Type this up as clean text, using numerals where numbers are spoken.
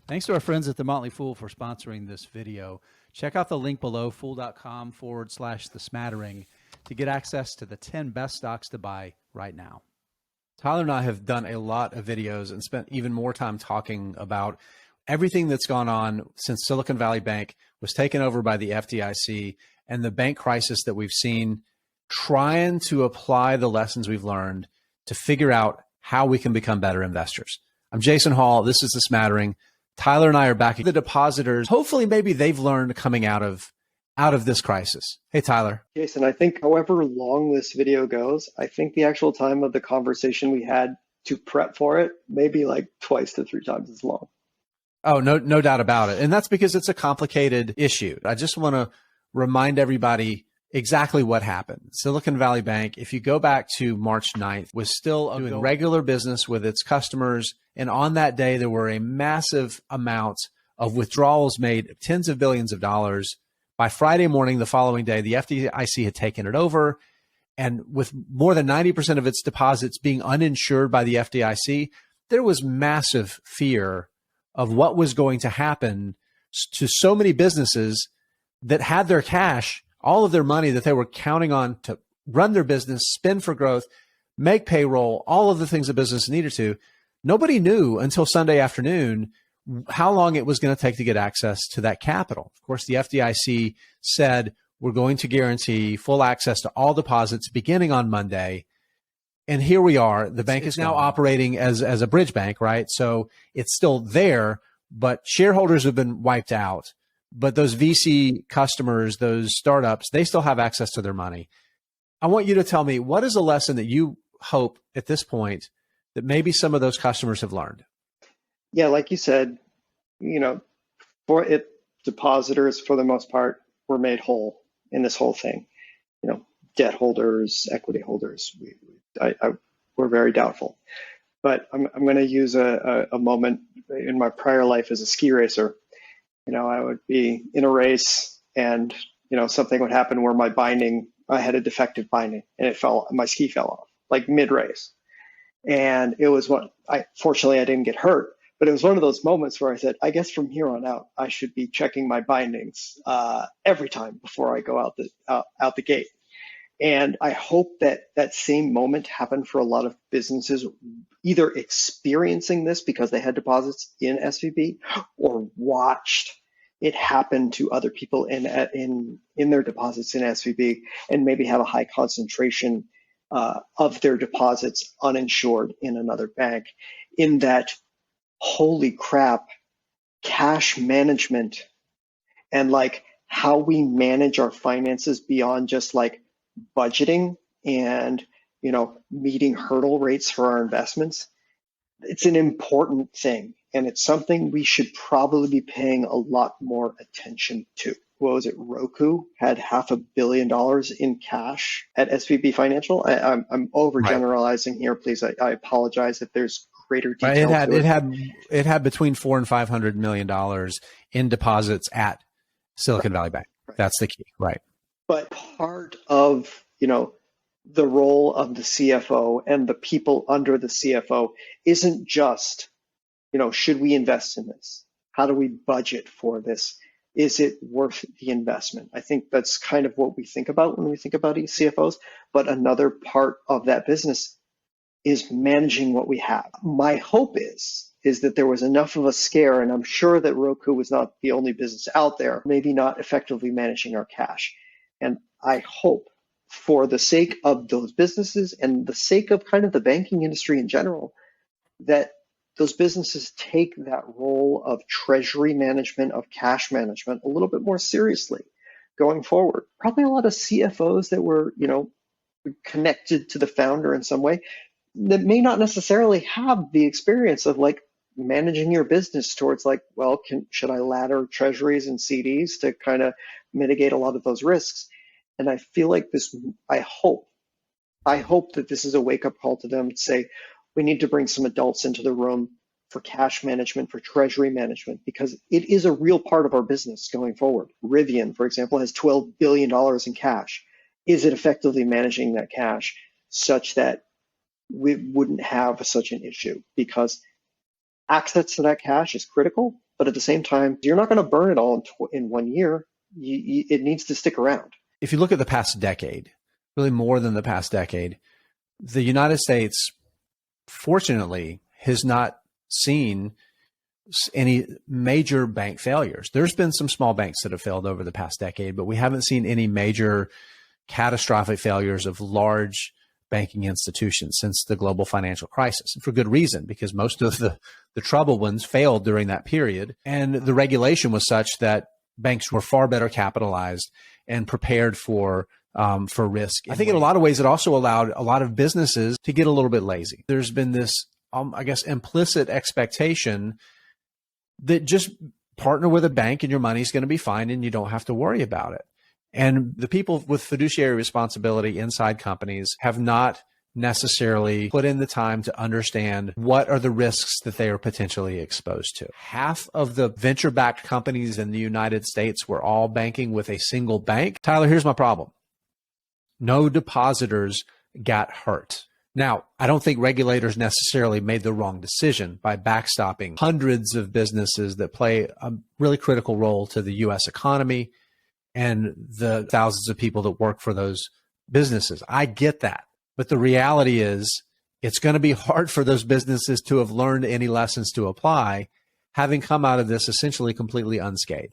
Thanks to our friends at The Motley Fool for sponsoring this video. Check out the link below, fool.com/The Smattering, to get access to the 10 best stocks to buy right now. Tyler and I have done a lot of videos and spent even more time talking about everything that's gone on since Silicon Valley Bank was taken over by the FDIC and the bank crisis that we've seen, trying to apply the lessons we've learned to figure out how we can become better investors. I'm Jason Hall. This is The Smattering. Tyler and I are back at the depositors. Hopefully, maybe they've learned coming out of this crisis. Hey, Tyler. Jason, I think however long this video goes, I think the actual time of the conversation we had to prep for it, maybe like 2 to 3 times as long. Oh, no doubt about it. And that's because it's a complicated issue. I just want to remind everybody exactly what happened. Silicon Valley Bank, if you go back to March 9th, was still doing regular business with its customers. And on that day, there were a massive amount of withdrawals made, tens of billions of dollars. By Friday morning, the following day, the FDIC had taken it over. And with more than 90% of its deposits being uninsured by the FDIC, there was massive fear of what was going to happen to so many businesses that had their cash, all of their money that they were counting on to run their business, spend for growth, make payroll, all of the things a business needed to. Nobody knew until Sunday afternoon how long it was going to take to get access to that capital. Of course, the FDIC said, we're going to guarantee full access to all deposits beginning on Monday. And here we are. The bank is now operating as a bridge bank, right? So it's still there, but shareholders have been wiped out. But those VC customers, those startups, they still have access to their money. I want you to tell me, what is a lesson that you hope at this point that maybe some of those customers have learned? Yeah, like you said, for it, depositors for the most part were made whole in this whole thing. Debt holders, equity holders, we're very doubtful. But I'm going to use a moment in my prior life as a ski racer. I would be in a race and, something would happen where I had a defective binding and my ski fell off like mid race. And it was fortunately I didn't get hurt, but it was one of those moments where I said, I guess from here on out, I should be checking my bindings every time before I go out the gate. And I hope that same moment happened for a lot of businesses, either experiencing this because they had deposits in SVB or watched it happen to other people in their deposits in SVB and maybe have a high concentration of their deposits uninsured in another bank. In that, holy crap, cash management and like how we manage our finances beyond just like budgeting and meeting hurdle rates for our investments, it's an important thing, and it's something we should probably be paying a lot more attention to. What was it? Roku had $500 million in cash at SVB Financial. I'm overgeneralizing here. Please, I apologize if there's greater detail. It had between $400 and $500 million in deposits at Silicon Valley Bank. Right. That's the key, right? But part of, the role of the CFO and the people under the CFO isn't just, should we invest in this? How do we budget for this? Is it worth the investment? I think that's kind of what we think about when we think about CFOs. But another part of that business is managing what we have. My hope is that there was enough of a scare, and I'm sure that Roku was not the only business out there, maybe not effectively managing our cash. And I hope, for the sake of those businesses and the sake of kind of the banking industry in general, that those businesses take that role of treasury management, of cash management a little bit more seriously going forward. Probably a lot of CFOs that were, connected to the founder in some way that may not necessarily have the experience of like managing your business towards like, well, should I ladder treasuries and CDs to kind of mitigate a lot of those risks? And I feel like I hope that this is a wake-up call to them to say, we need to bring some adults into the room for cash management, for treasury management, because it is a real part of our business going forward. Rivian, for example, has $12 billion in cash. Is it effectively managing that cash such that we wouldn't have such an issue? Because access to that cash is critical, but at the same time, you're not going to burn it all in 1 year. It needs to stick around. If you look at the past decade, really more than the past decade, the United States, fortunately, has not seen any major bank failures. There's been some small banks that have failed over the past decade, but we haven't seen any major catastrophic failures of large banking institutions since the global financial crisis. And for good reason, because most of the troubled ones failed during that period. And the regulation was such that banks were far better capitalized and prepared for risk. I think in a lot of ways, it also allowed a lot of businesses to get a little bit lazy. There's been this, I guess, implicit expectation that just partner with a bank and your money's going to be fine and you don't have to worry about it. And the people with fiduciary responsibility inside companies have not necessarily put in the time to understand what are the risks that they are potentially exposed to. Half of the venture-backed companies in the United States were all banking with a single bank. Tyler, here's my problem. No depositors got hurt. Now, I don't think regulators necessarily made the wrong decision by backstopping hundreds of businesses that play a really critical role to the U.S. economy and the thousands of people that work for those businesses. I get that. But the reality is it's going to be hard for those businesses to have learned any lessons to apply, having come out of this essentially completely unscathed.